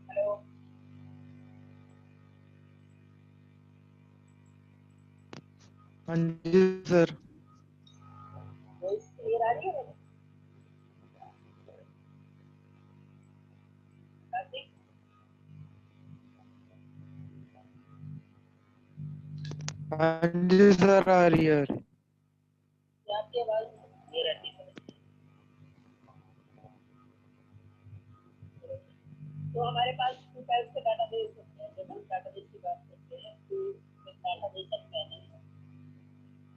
Hello, हाँ जी sir. Voice clear आ रही है मेरी? कार्तिक, हाँ जी सर, आ रही है। क्या आपकी आवाज क्लियर आती है? तो हमारे पास टू टाइप के डाटाबेस होते हैं। जब हम डाटाबेस की बात करते हैं तो एक डाटाबेस हम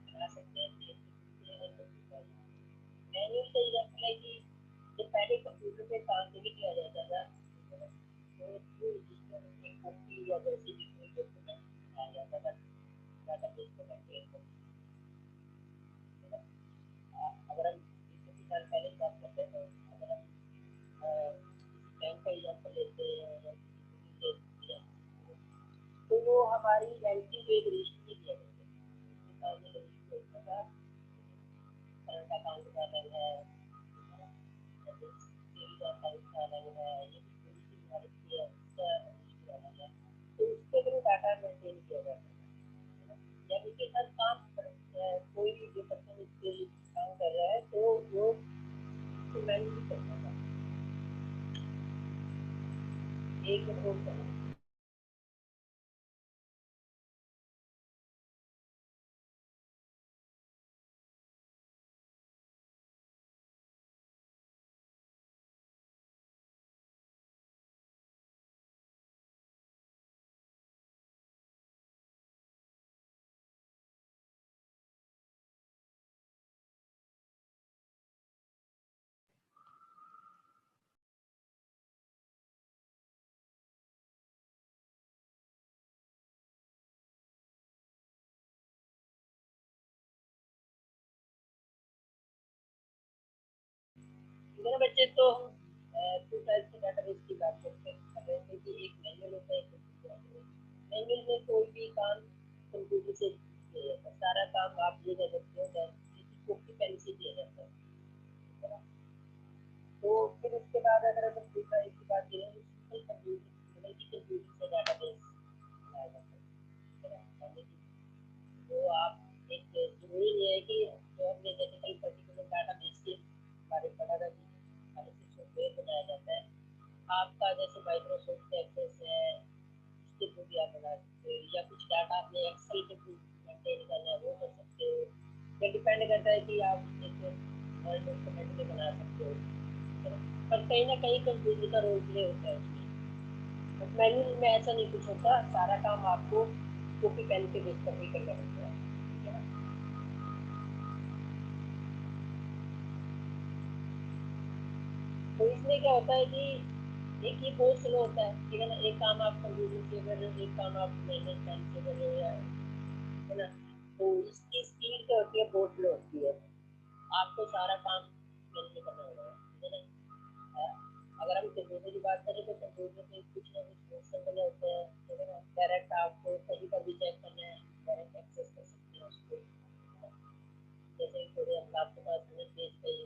बना सकते हैं, देख सकते हैं। मैन्युअल का एग्जाम्पल है कि जब पहले कंप्यूटर पे काम नहीं किया जाता था तो थ्रू रजिस्टर में कॉपी या जैसे भी कोई डॉक्यूमेंट बनाया जाता था डाटाबेस को मेंटेन करना। अगर हम 20 साल पहले की बात करते हैं तो अगर हम बैंक का एग्जाम्पल लेते हैं या किसी को भी तो वो हमारी एंट्री जो एक रजिस्टर में किया जाता है, उसके साथ में रजिस्टर होता था, करंट अकाउंट का अलग है, सेविंग अकाउंट का अलग है, ये पॉलिसी भारत की है उसका रजिस्टर अलग है। तो उसके थ्रू डाटा मेंटेन किया जाता है। यानी कि हर काम कोई भी जो पर्सन इसके काम कर रहा है तो वो उसको मैनेज करता था एक कंट्रोल करना। मेरे बच्चे तो हम टू टाइप के डाटाबेस की बात करते हैं। जैसे कि एक मैनुअल होता है, एक कंप्यूटर होता है। मैनुअल में कोई भी काम कंप्यूटर से किया जाता है, सारा काम आप ये कर सकते हो कॉपी पेन से किया जाता है ना। तो फिर उसके बाद अगर हम दूसरा एक की बात करें तो सिंपल कंप्यूटर मतलब कि कंप्यूटर से डाटाबेस बनाया जाता है ना। यानी कि जो आप एक जरूरी नहीं है कि जो हमने जैसे कई पर्टिकुलर डाटाबेस के बारे में पढ़ा था कि हमारे से सॉफ्टवेयर बनाया जाता है। आपका जैसे माइक्रोसॉफ्ट एक्सेस है, उसके थ्रू भी आप बना सकते हो, या कुछ डाटा आपने एक्सेल के थ्रू मेंटेन करना है वो कर सकते हो। ये डिपेंड करता है कि आप एक वर्ड डॉक्यूमेंट में बना सकते हो, है ना। पर कहीं ना कहीं कंप्यूटर का रोल प्ले होता है उसमें। बट मैनुअल में ऐसा नहीं कुछ होता, सारा काम आपको कॉपी पेन के बेस पर भी करना पड़ता है, ठीक है ना। तो इसमें क्या होता है कि एक ये बहुत स्लो होता है, ठीक है ना। एक काम आप कंप्यूटर से कर रहे हो, एक काम आप मैनुअल पेन से कर रहे हो, या है ना। तो इसकी स्पीड क्या होती है, बहुत स्लो होती है। आपको सारा काम मैनुअली करना होगा, ठीक है ना। अगर हम कंप्यूटर की बात करें तो कंप्यूटर में कुछ ना कुछ फंक्शन बने होते हैं, ठीक है ना। डायरेक्ट आपको कहीं पर भी चेक करना है, डायरेक्ट एक्सेस कर सकते हैं उसको, है ना। जैसे कि थोड़े हम आपके पास हमें पेज पे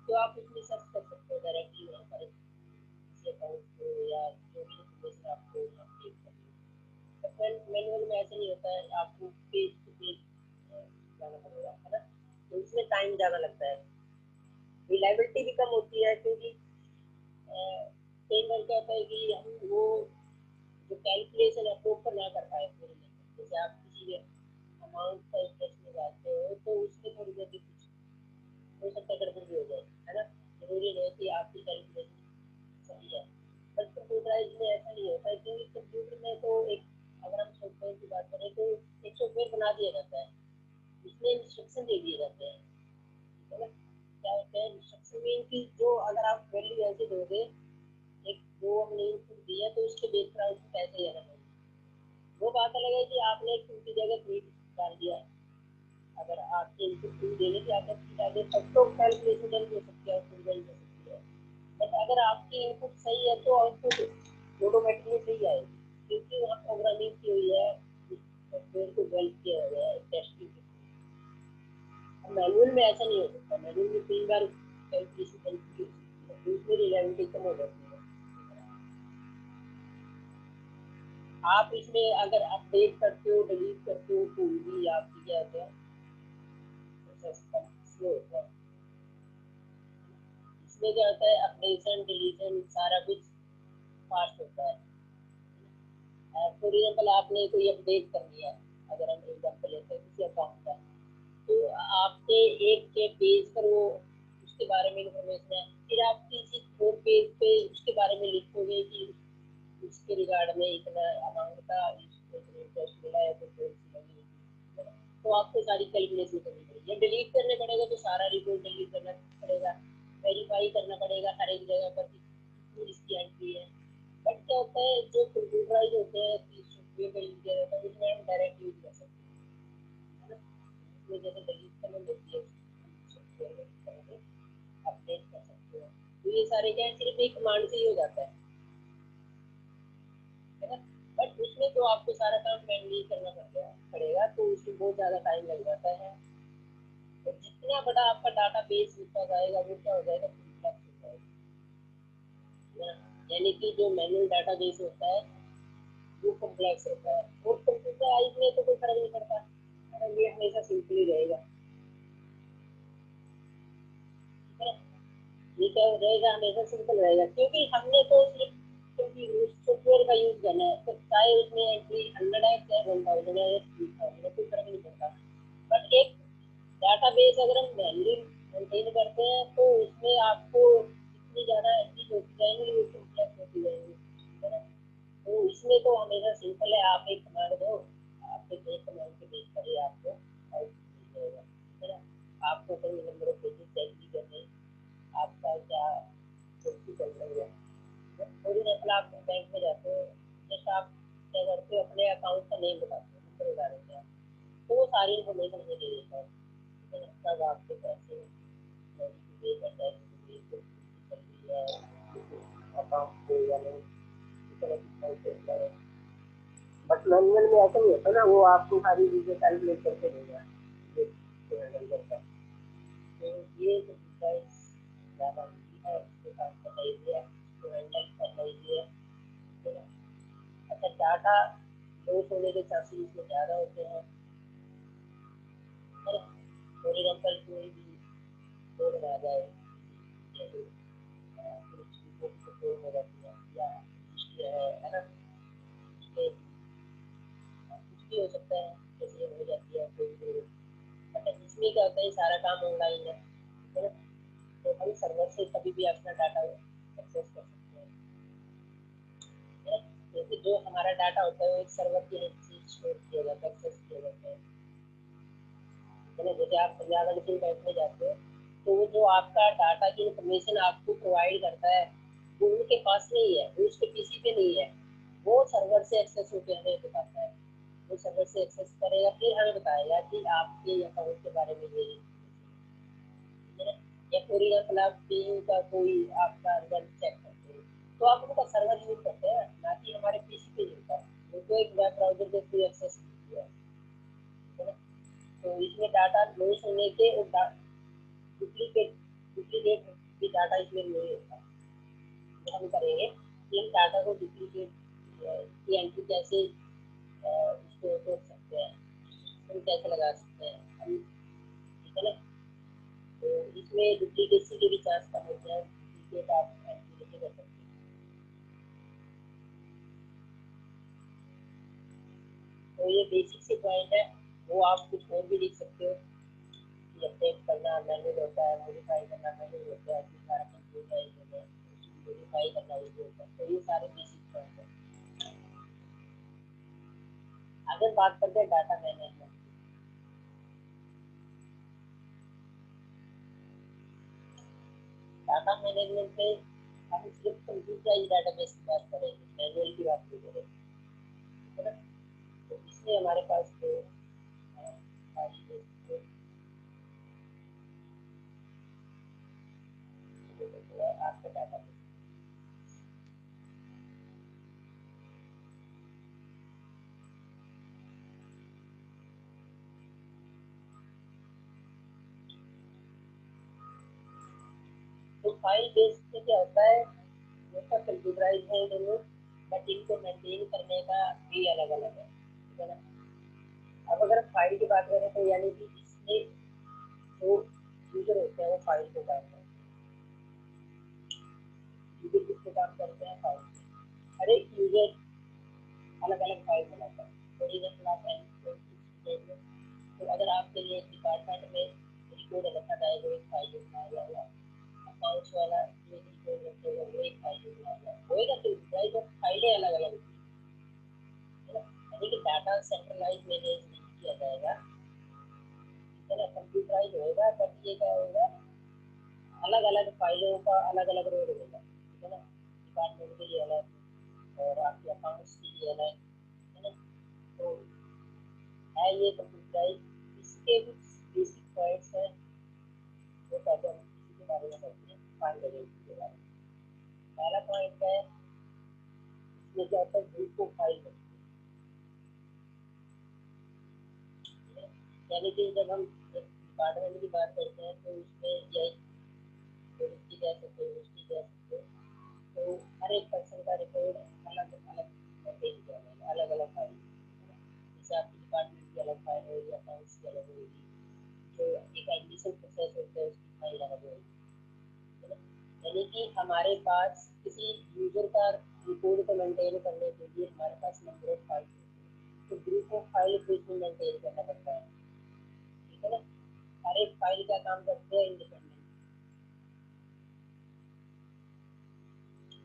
तो आप उसमें सर्च कर सकते हो डायरेक्टली वहाँ पर किसी अकाउंट को या जो भी इन्फॉर्मेशन आपको अपडेट करनी है। बट मैनुअल में ऐसा नहीं होता है, आपको पेज टू पेज जाना पड़ेगा, है ना। तो इसमें टाइम ज़्यादा लगता है, रिलायबिलिटी भी कम होती है, क्योंकि कई बार क्या होता है कि हम वो जो कैलकुलेशन है प्रॉपर ना कर पाए पूरे में। जैसे आप किसी भी अमाउंट का इंटरेस्ट में जाते हो तो उसमें थोड़ी देर कुछ हो सकता है गड़बड़ भी हो जाए, है ना। जरूरी नहीं कि आपकी कैलकुलेशन सही है। बट कंप्यूटराइज में ऐसा नहीं होता है, क्योंकि कंप्यूटर में तो एक अगर हम सॉफ्टवेयर की बात करें तो एक सॉफ्टवेयर बना दिया जाता है, उसमें इंस्ट्रक्शन दे दिए जाते हैं, ठीक है ना। क्या होता है इंस्ट्रक्शन में कि जो अगर आप वैल्यू ऐसे दोगे, एक जो हमने इनपुट दिया तो उसके बेस पर आउटपुट ऐसे ही आना चाहिए। वो बात अलग है कि आपने टू की जगह थ्री डाल दिया। अगर आपके इनपुट टू देने की आदत की डाले तब तो कैलकुलेशन जल्द हो सकती है, आउटपुट जल्द हो सकती है। बट अगर आपकी इनपुट सही है तो आउटपुट ऑटोमेटिकली सही आएगी, क्योंकि वहाँ प्रोग्रामिंग की हुई है, सॉफ्टवेयर को डेवलप किया हुआ है टेस्टिंग के लिए। मैनुअल में ऐसा नहीं हो सकता, मैनुअल में कई बार कैलकुलेशन गलती हो सकती है, तो उसमें रिलायबिलिटी कम हो जाती है। आप इसमें अगर अपडेट करते हो, डिलीट करते हो, तो भी आपकी क्या होता है, प्रोसेस कम स्लो होता है। इसमें क्या होता है, अपडेशन डिलीशन सारा कुछ फास्ट होता है। फॉर एग्जाम्पल आपने कोई अपडेट कर लिया, अगर हम एग्जाम्पल लेते हैं किसी अकाउंट का, तो आपके एक के पेज पर वो उसके बारे में इंफॉर्मेशन है, फिर आप किसी और पेज पे उसके बारे में लिखोगे कि उसके रिगार्ड में इतना अमाउंट का इंटरेस्ट मिला है, तो पॉलिसी लगी है, तो आपको सारी कैलकुलेशन करनी पड़ेगी। डिलीट करने पड़ेगा तो सारा रिपोर्ट डिलीट करना पड़ेगा, वेरीफाई करना पड़ेगा हर एक जगह पर कितनी इसकी एंट्री है। बट क्या होता है, जो कंप्यूटराइज होते हैं सॉफ्टवेयर का यूज किया जाता है, उसमें हम डायरेक्ट यूज कर सकते हैं, है ना। उसमें जैसे डिलीट करना होती है सॉफ्टवेयर में करेंगे, अपडेट कर सकते हो, तो ये सारे क्या है, सिर्फ एक कमांड से ही हो जाता है ना। बट उसमें तो आपको सारा काम मैनुअली करना पड़ेगा, तो उसमें बहुत ज़्यादा टाइम लग जाता है। तो जितना बड़ा आपका डाटा बेस होता जाएगा, वो क्या हो जाएगा, कॉम्प्लेक्स हो जाएगा। यानी कि जो मैनुअल डाटा बेस होता है वो कॉम्प्लेक्स होता है, और कंप्यूटराइज में तो कोई फर्क नहीं पड़ता, ये हमेशा सिंपल ही रहेगा, ठीक है। ये क्या रहेगा, हमेशा सिंपल रहेगा, क्योंकि हमने तो सिर्फ क्योंकि सॉफ्टवेयर का यूज करना है, तो चाहे उसमें एंट्री 100 है, चाहे 1000 है, 3000 है, कोई फर्क नहीं पड़ता। बट एक डाटाबेस अगर हम मैनुअली मेंटेन करते हैं, तो उसमें आपको इतनी ज़्यादा एंट्रीज होती जाएंगी, वो कॉम्प्लेक्स होती जाएंगी, है ना। तो इसमें तो हमेशा सिंपल है, आप एक कमांड दो, आपके एक कमांड के बेस पर ही आपको आउटपुट मिल जाएगा, है ना। आपको कहीं नंबर ऑफ पेजेस चेक भी करने, आपका क्या पॉलिसी चल रही है। फॉर एग्जाम्पल आप बैंक में जाते हो, जैसे आप क्या करते हो, अपने अकाउंट का नेम बताते हो, नंबर बता देते हैं, तो वो सारी इन्फॉर्मेशन हमें दे देता है, तब आपके पैसे अकाउंट को या नहीं, बट मैनुअल में ऐसा नहीं होता ना, वो आपको सारी चीजें कैलकुलेट करके देगा, ये हैंडल करता है। तो ये जो डिवाइस ज़्यादा इजी है, इसके साथ बताइए, इसको हैंडल करना इजी है ना। अच्छा, डाटा लॉस होने के चांसेस इसमें ज़्यादा होते हैं, है ना। फॉर एग्जाम्पल कोई भी कोड आ जाए, जैसे कुछ रिपोर्ट को कोड हो जाती है, या है ना, उसमें कुछ भी हो सकता है, जैसे हो जाती है कोई भी। अच्छा, इसमें क्या होता है, सारा काम ऑनलाइन है ना, तो हम सर्वर से कभी भी अपना डाटा एक्सेस कर सकते हैं, है ना। क्योंकि जो हमारा डाटा होता है वो एक सर्वर की हेल्प से स्टोर किया जाता है, एक्सेस किया जाता है ना। जैसे आप पंजाब एंड सिंध बैंक में जाते हो, तो वो जो आपका डाटा की इंफॉर्मेशन आपको प्रोवाइड करता है, वो उनके पास नहीं है, वो उसके पीसी पे नहीं है, वो सर्वर से एक्सेस होकर हमें बताता है। वो सर्वर से एक्सेस करेगा, फिर हमें बताएगा कि आपके अकाउंट के बारे में ये, है ना। या फॉर एग्जाम्पल आप पीयू का कोई आपका रिजल्ट चेक करते हो, तो आप उनका सर्वर यूज करते हैं, ना कि हमारे पीसी पे होता है, उनको एक वेब ब्राउजर के थ्रू एक्सेस किया है ना। तो इसमें डाटा लॉस होने के और डुप्लीकेट डुप्लीकेट भी डाटा इसमें नहीं होता। तो हम करेंगे कि हम डाटा को डुप्लीकेट की एंट्री कैसे उसको रोक सकते हैं, हम कैसे लगा सकते हैं हम, ठीक है ना। तो इसमें डुप्लीकेसी के भी चांस कम होते हैं, डुप्लीकेट आप एंट्री नहीं कर सकते। तो ये बेसिक से पॉइंट है, वो आप कुछ और भी लिख सकते हो कि अपडेट करना मैनुअल होता है, मॉडिफाई करना मैनुअल होता है, फिर सारा कंप्यूटराइज होता है, मॉडिफाई करना ईजी होता है। तो ये सारे बेसिक पॉइंट है। अगर बात करते हैं डाटा मैनेजमेंट, डाटा मैनेजमेंट में हम सिर्फ कंप्यूटराइज डाटाबेस की बात करेंगे, मैनुअल की बात नहीं करेंगे, है ना। तो इसमें हमारे पास जो आपका डाटा, फाइल बेस से क्या होता है, ये सब कंप्यूटराइज है दोनों, बट इनको मेंटेन करने का भी अलग अलग है, ठीक है ना। अब अगर फाइल की बात करें तो यानी कि इसमें जो यूजर होते हैं वो फाइल को काम करते हैं, यूजर किसको काम करते हैं, फाइल। हर एक यूजर अलग अलग फाइल बनाता है। फॉर एग्जाम्पल आप स्टूडेंट हो, तो अगर आपके लिए डिपार्टमेंट में रिकॉर्ड रखा जाएगा, एक फाइल बनाया जाएगा, अकाउंट्स वाला जो रिकॉर्ड रखेगा वो एक फाइल बनाया होएगा, तो प्राइस ऑफ फाइलें अलग अलग है ना। यानी कि डाटा सेंट्रलाइज मैनेज नहीं किया जाएगा, है ना, कंप्यूटराइज होएगा, बट ये क्या होगा, अलग अलग फाइलों का अलग अलग रोल होगा, ठीक है ना, डिपार्टमेंट के लिए अलग और आपके अकाउंट्स के लिए अलग, है ना। तो है ये कंप्यूटराइज। इसके कुछ बेसिक पॉइंट्स हैं जो पहले हम इसी के बारे में करते हैं, फाइल मैनेजमेंट के बारे में। पहला पॉइंट है, इसमें क्या होता है, ग्रुप को फाइल बनती है, यानी कि जब हम डिपार्टमेंट की बात करते हैं तो उसमें यही यूनिवर्सिटी कह सकते हो, यूनिवर्सिटी कह सकते हो, तो हर एक पर्सन का रिकॉर्ड अलग अलग पेज जाएगा, अलग अलग फाइल, जैसे आपकी डिपार्टमेंट की अलग फाइल होगी, अकाउंट्स की अलग होगी, जो एक एडमिशन प्रोसेस होता है उसकी फाइल अलग होगी, है ना। यानी कि हमारे पास किसी यूजर का रिकॉर्ड को मेंटेन करने के लिए हमारे पास नंबर ऑफ फाइल, तो ग्रुप ऑफ फाइल को इसमें मेंटेन करना पड़ता है, ठीक है ना। हर एक फाइल का काम करते हैं इंडिपेंडेंट,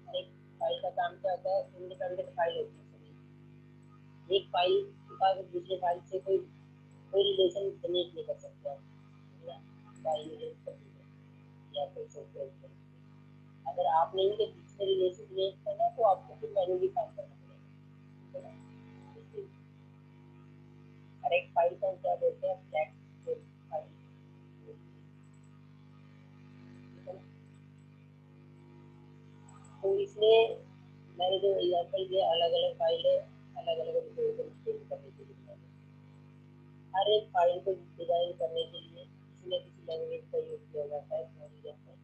हर एक फाइल का काम क्या होता है, इंडिपेंडेंट फाइल होती है सभी। एक फाइल के पास दूसरे फाइल से कोई रिलेशन जनरेट नहीं कर सकता है ना, फाइल रिलेट करनी है या कोई सॉफ्टवेयर। अगर आपने इनके बीच में रिलेशन क्रिएट करना है तो आपको फिर मैन्युअली काम करना पड़ेगा, ठीक है ना। इसलिए हर एक फाइल का क्या बोलते हैं, फ्लैग फाइल, ठीक है ना। तो इसमें मैंने जो एग्जाम्पल दिया, अलग अलग फाइलें अलग अलग रिपोर्ट करने के लिए, हर एक फाइल को डिजाइन करने के लिए किसी न किसी लैंग्वेज का यूज किया जाता है, फॉर एग्जाम्पल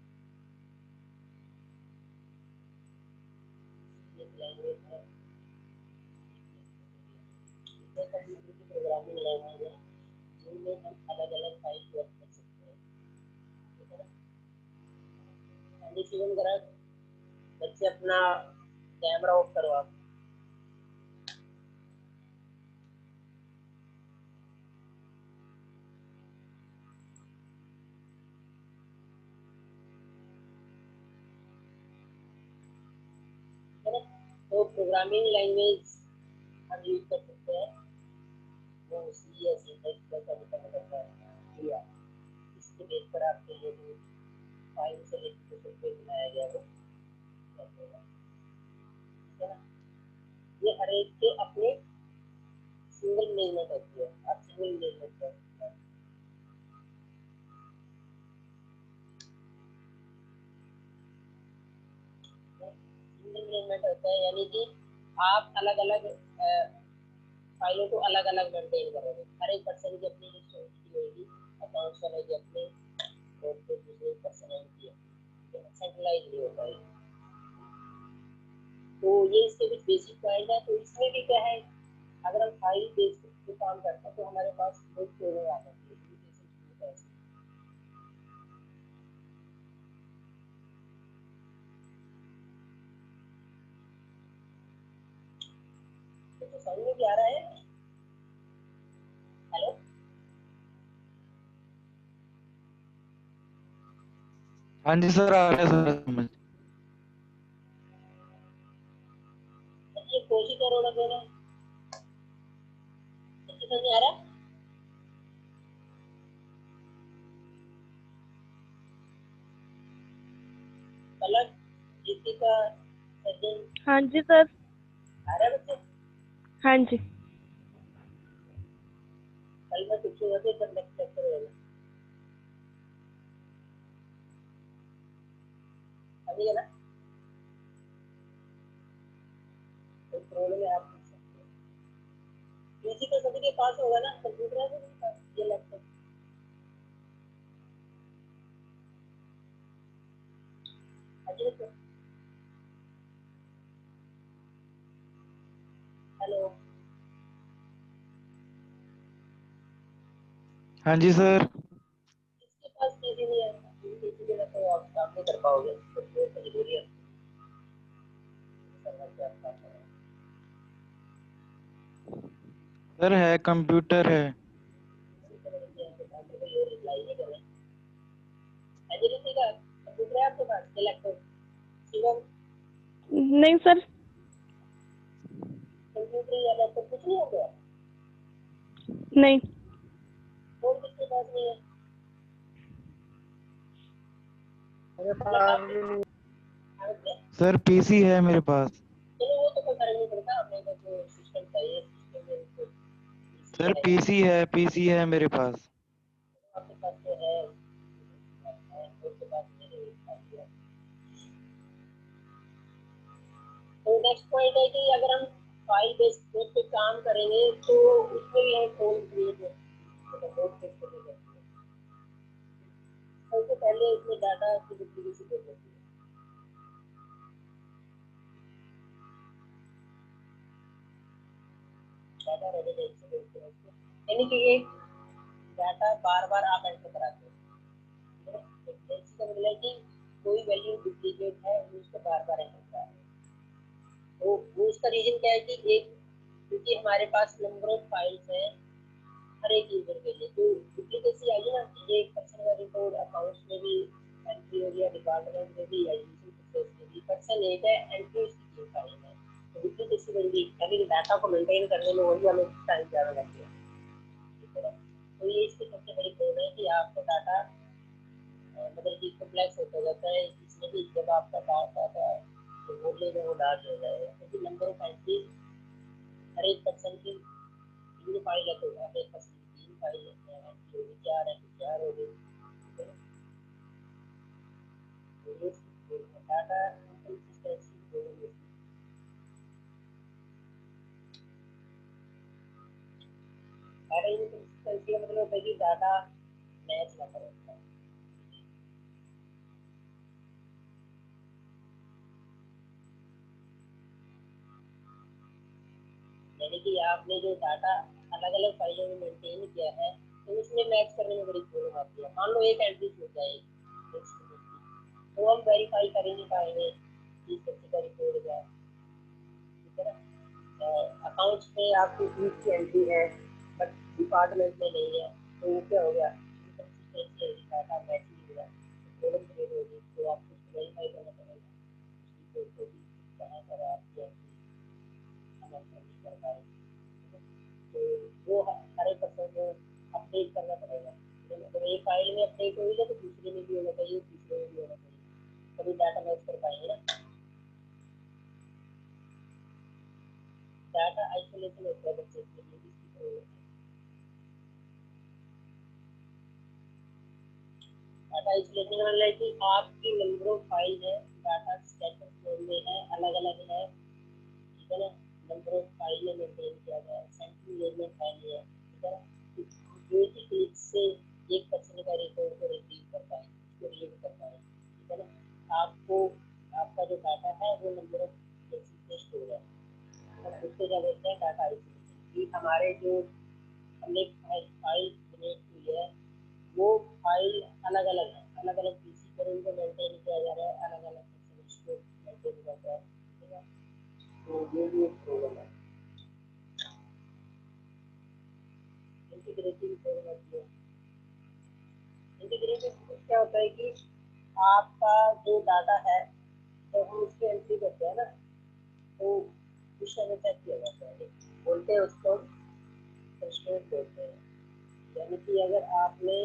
एक लैंग्वेज है, इसमें कंप्यूटर की प्रोग्रामिंग लैंग्वेज है जिनमें हम अलग अलग फाइल वर्क कर सकते हैं, ठीक है ना। कंडीशन करा, बच्चे अपना कैमरा ऑफ करो आप। है ना। तो प्रोग्रामिंग लैंग्वेज हम यूज कर सकते हैं, वो सी या सी प्लस प्लस का डिपेंड करता है, या इसके बेस पर आपके लिए जो फाइल से लेकर सॉफ्टवेयर बनाया गया वो लगेगा, ठीक है ना। ये हर एक के अपने सिंगल मैनेजमेंट होती है, आप सिंगल मैनेजमेंट कर सकते हैं, सिंगल मैनेजमेंट होता है, यानी कि आप अलग अलग फाइलों को अलग अलग मेंटेन करोगे, हर एक पर्सन की अपनी रिस्पॉन्सिबिलिटी होगी, अकाउंट्स वाले की अपनी और फिर दूसरे पर्सन की अपनी, सेंट्रलाइज नहीं होता है। तो ये इसके कुछ बेसिक पॉइंट है। तो इसमें भी क्या है, अगर हम फाइल बेस पे काम करते हैं तो हमारे पास बहुत प्रॉब्लम आ जाती है, तो समझ में भी आ रहा है। हेलो, हाँ जी सर, आ गया सर समझ। ये कोशिश करो ना, दोनों अच्छे समझ में आ रहा है। पलक, दीपिका, सज्जन, हाँ जी सर। आ रहा है बच्चे। हाँ जी। कल मैं पूछूंगा तो कल नेक्स्ट लेक्चर होगा, समझिए ना। तो प्रॉब्लम है, आप पूछ सकते हो, पीसी तो सभी के पास होगा ना, कंप्यूटर है सभी के पास, ये लैपटॉप। हेलो, हाँ जी सर। इसके पास पीसी नहीं है, पीसी के लिए तो आप काम नहीं कर पाओगे, तो वो तो जरूरी है करना क्या आपका। सर है, कंप्यूटर है। कोई और रिप्लाई नहीं कर रहे। एचडीसी का कंप्यूटर है आपके पास, लैपटॉप शिवम, नहीं सर। कंप्यूटर या लैपटॉप कुछ नहीं हो गया, नहीं। और किसके पास नहीं है? मेरे मतलब पास आप भी नहीं। आपने सर पीसी है मेरे पास। चलो वो तो कोई फर्क नहीं पड़ता, अपने को जो सिस्टम चाहिए सिस्टम में उसको पीसी सर रहेगा। पीसी है मेरे पास। आपके पास तो है, उसके पास नहीं है। तो नेक्स्ट पॉइंट है कि अगर हम फाइल बेस्ड पे काम करेंगे तो उसमें भी हम फोन क्रिएट सबसे पहले इसमें डाटा की डुप्लीकेसी हो जाती है। डाटा रेजिडेंसी बोलते हैं उसको, यानी कि एक डाटा बार बार आप एंटर कराते हो। रेजिडेंसी का मतलब है कि कोई वैल्यू डुप्लीकेट है, उसको बार बार एंटर करा रहे हैं। तो वो उसका रीजन क्या है कि एक, क्योंकि हमारे पास नंबर ऑफ फाइल्स है हर एक यूजर के लिए, तो डुप्लीकेसी आई है ना, ये एक पर्सन का रिकॉर्ड अकाउंट्स में भी एंट्री हो गया, डिपार्टमेंट में भी, एजुकेशन प्रोसेस में भी पर्सन एक है, एंट्री उसकी 3 फाइल है, तो डुप्लीकेसी बन गई। अभी डाटा को मेंटेन करने में वही हमें टाइम ज़्यादा लग गया, ठीक है ना। तो ये इसकी सबसे बड़ी प्रॉब्लम है कि आपका डाटा मतलब कि कॉम्प्लेक्स होता जाता है, इसमें भी जब आपका डाटा जो बोले में वो डाल हो जाएगा, क्योंकि नंबर ऑफ एंट्री हर एक पर्सन की 3 फाइल है, तो हर एक पर्सन की 3 फाइल है, एंट्री होगी 4 है तो 4 हो गई। डाटा इंकन्सिस्टेंसी, डाटा इंकन्सिस्टेंसी का मतलब होता है कि डाटा मैच ना करे, यानी कि आपने जो डाटा अलग अलग फाइलों में मेंटेन किया है तो उसमें मैच करने में बड़ी प्रॉब्लम आती है। मान लो एक एंट्री छूट जाए तो हम वेरीफाई कर ही नहीं पाएंगे कि किसी का रिकॉर्ड है, ठीक है ना। अकाउंट्स में आपकी फीस की एंट्री है बट डिपार्टमेंट में नहीं है, तो वो क्या हो गया, इनकंसिस्टेंसी होगी, डाटा मैच नहीं हुआ, प्रॉब्लम क्रिएट होगी, तो आपको उसको वेरीफाई करना पड़ेगा उसकी कोई भी कहाँ पर है आपकी एंट्री, हम नहीं कर पाए, तो वो हर एक पर्सन को अपडेट करना पड़ेगा। तो मतलब एक फाइल में अपडेट होगी तो दूसरे में भी होना चाहिए, तीसरे में भी होना चाहिए, तभी डाटा मैच कर पाएंगे ना। डाटा आइसोलेशन होता है बच्चे के लिए, इसकी प्रॉब्लम है। डाटा आइसोलेशन का मतलब है कि आपकी नंबर ऑफ फाइल है, डाटा स्कैटर मोड में है, अलग अलग है, ठीक है ना। नंबर ऑफ फाइल में मेंटेन किया गया है, सेंट्रल लेवल फाइल है, ठीक है ना। जो ही क्लिक से एक पर्सन का रिकॉर्ड को रिट्रीव कर पाए, उसको रीड कर पाए, ठीक है ना। आपको आपका जो डाटा है वो नंबर ऑफ प्लेसेस पे स्टोर है, और उसको क्या बोलते हैं, डाटा आइसोलेशन। कि हमारे जो हमने फाइल जनरेट की है वो फाइल अलग अलग है, अलग अलग पीसी पर उनको मेंटेन किया जा रहा है, अलग अलग पर्सन उसको मेंटेन कर रहा है, ठीक है। तो ये भी एक प्रॉब्लम है, इंटीग्रिटी की प्रॉब्लम होती है। इंटीग्रिटी क्या होता है कि आपका जो डाटा है जब हम उसकी एंट्री करते हैं ना, तो कुछ समय चेक किया जाता है, बोलते हैं उसको कंस्ट्रेंट बोलते हैं। यानी कि अगर आपने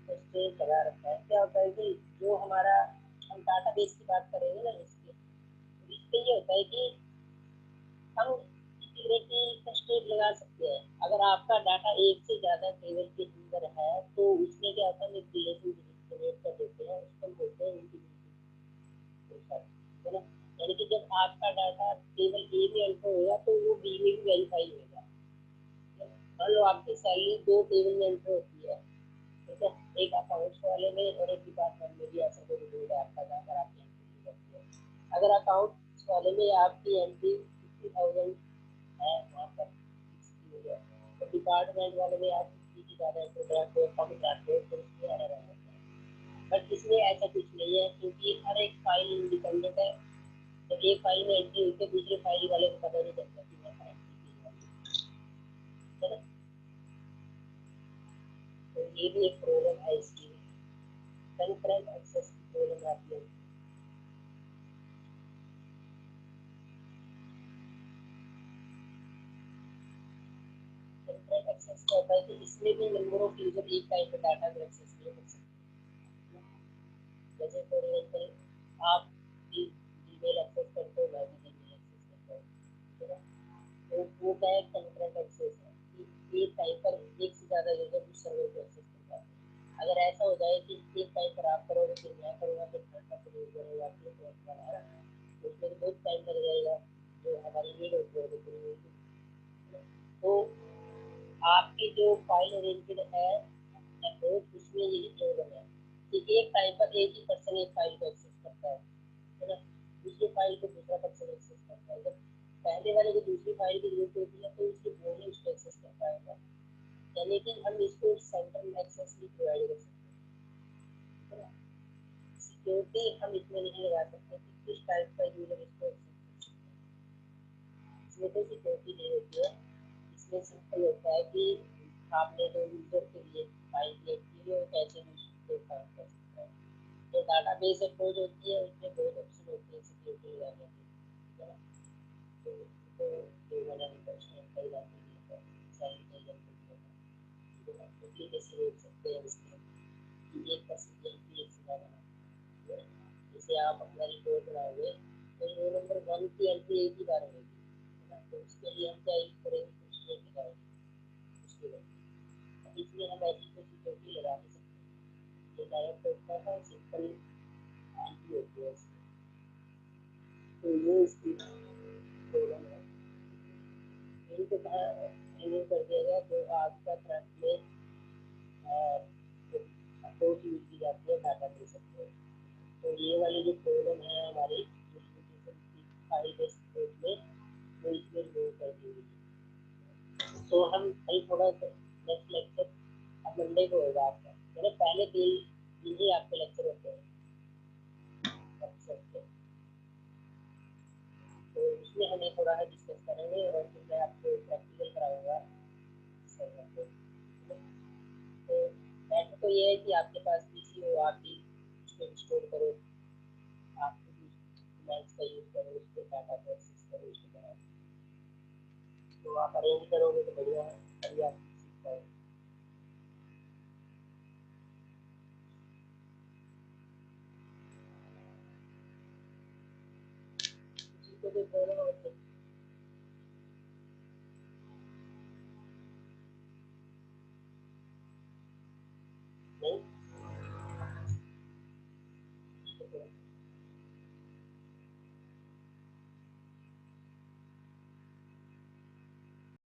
कंस्ट्रेंट लगा रखा है, क्या होता है कि जो हमारा, हम डाटा बेस की बात करेंगे ना इसके, तो इससे ये होता है कि हम इंटीग्रिटी कंस्ट्रेंट लगा सकते हैं। अगर आपका डाटा एक से ज्यादा टेबल के अंदर है तो उसमें क्या होता है, एक रिलेशन जनरेट कर देते हैं, उसको हम बोलते हैं इंटीग्रिटी, है ना। यानी कि जब आपका डाटा टेबल ए में एंटर होगा तो वो बी में भी वेरीफाई होगा। मान लो आपकी सैलरी 2 टेबल में एंटर होती है, ठीक है, एक अकाउंट्स वाले में और एक डिपार्टमेंट में भी ऐसा कोई रूल है आपका, अगर आपकी एंट्री करती है। अगर अकाउंट्स वाले में आपकी एंट्री 50,000 है वहाँ पर हो गया। तो डिपार्टमेंट वाले में आप किसी ज़्यादा प्रोग्राम को कम कराते हो तो उसमें आ रहा है, बट इसमें ऐसा कुछ नहीं है क्योंकि हर एक फाइल इंडिपेंडेंट है। जब एक फाइल में एंट्री हुई तो दूसरे फाइल वाले को पता नहीं चलता कि मैं एंट्री की है ना। तो ये भी एक प्रॉब्लम है इसकी, कंकरेंट एक्सेस की प्रॉब्लम आती है। कंकरेंट एक्सेस क्या होता है कि इसमें भी नंबर ऑफ यूजर एक टाइम पे डाटा को एक्सेस नहीं कर सकते। जैसे फॉर एग्जांपल आप भी ईमेल एक्सेस करते हो, मैं भी ईमेल एक्सेस करता हूँ, ठीक है ना। तो वो क्या है, कंकरेंट एक्सेस है कि एक टाइम पर एक से ज़्यादा यूजर उस सर्वर को एक्सेस कर पाते हैं। अगर ऐसा हो जाए कि एक टाइम पर आप करोगे फिर मैं करूँगा फिर थर्ड पर्सन यूजर होगा फिर फोर्थ वाला है ना, तो उसमें तो बहुत टाइम लग जाएगा जो हमारी नीड होती है वो पूरी होगी। तो आपकी जो फाइल ओरिएंटेड है अप्रोच उसमें यही प्रॉब्लम है कि एक टाइम पर एक ही पर्सन एक फाइल को एक्सेस करता है ना, दूसरी फाइल को दूसरा पर्सन एक्सेस करता है। जब पहले वाले को दूसरी फाइल की जरूरत होती है तो उसके फोन ही उसको एक्सेस कर पाएगा, यानी कि हम इसको सेंट्रल एक्सेस भी प्रोवाइड कर सकते हैं। सिक्योरिटी हम इसमें नहीं लगा सकते कि किस टाइप का यूजर इसको एक्सेस कर सकता है, इसमें कोई सिक्योरिटी नहीं होती है। इसमें सिंपल होता है कि आपने जो यूजर के लिए फाइल क्रिएट की है वो कैसे यूज काम कर सकता है। जो डाटाबेस अप्रोच होती है उसमें बहुत ऑप्शन होते हैं सिक्योरिटी लगाने के, ठीक है ना। तो जो मैंने पर्सनल कई बार सारी चीज़ें तो कैसे रोक सकते हैं इसमें एक पर्सन एक से ज़्यादा। जैसे आप अपना रिपोर्ट बनाओगे तो रोल नंबर 1 की एंट्री एक ही बार होगी, तो उसके लिए हम क्या यूज करेंगे, कुछ नहीं लगाएंगे उसके बाद। इसलिए हम ऐसी कोई सिक्योरिटी लगा नहीं सकते, ये डायरेक्ट होता है सिंपल एंट्री होती है इसमें। तो ये इसकी प्रॉब्लम है, इनको कहाँ रिमूव कर दिया गया। तो आज का फ्रंट में अप्रोच यूज की जाती है डाटा बेस अप्रोच। तो ये वाली जो प्रॉब्लम है हमारी फाइल बेस्ड अप्रोच में वो इसमें रिमूव कर दी हुई है। तो हम कल थोड़ा नेक्स्ट लेक्चर अब मंडे को होगा आपका, मैंने पहले दिन ही आपके लेक्चर होते हैं व्हाट्सएप पे, तो उसमें हम ये थोड़ा डिस्कस करेंगे और फिर मैं आपको प्रैक्टिकल कराऊंगा। तो बेटर तो ये है कि आपके पास पीसी हो, आप भी उसको इंस्टॉल करो, आप मैक्स का यूज करो, उसके डाटा को एक्सेस करो उसके बाद, तो आप अरेंज करोगे तो बढ़िया है, तभी आप सीख पाओगे। किसी को भी प्रॉब्लम हो तो नहीं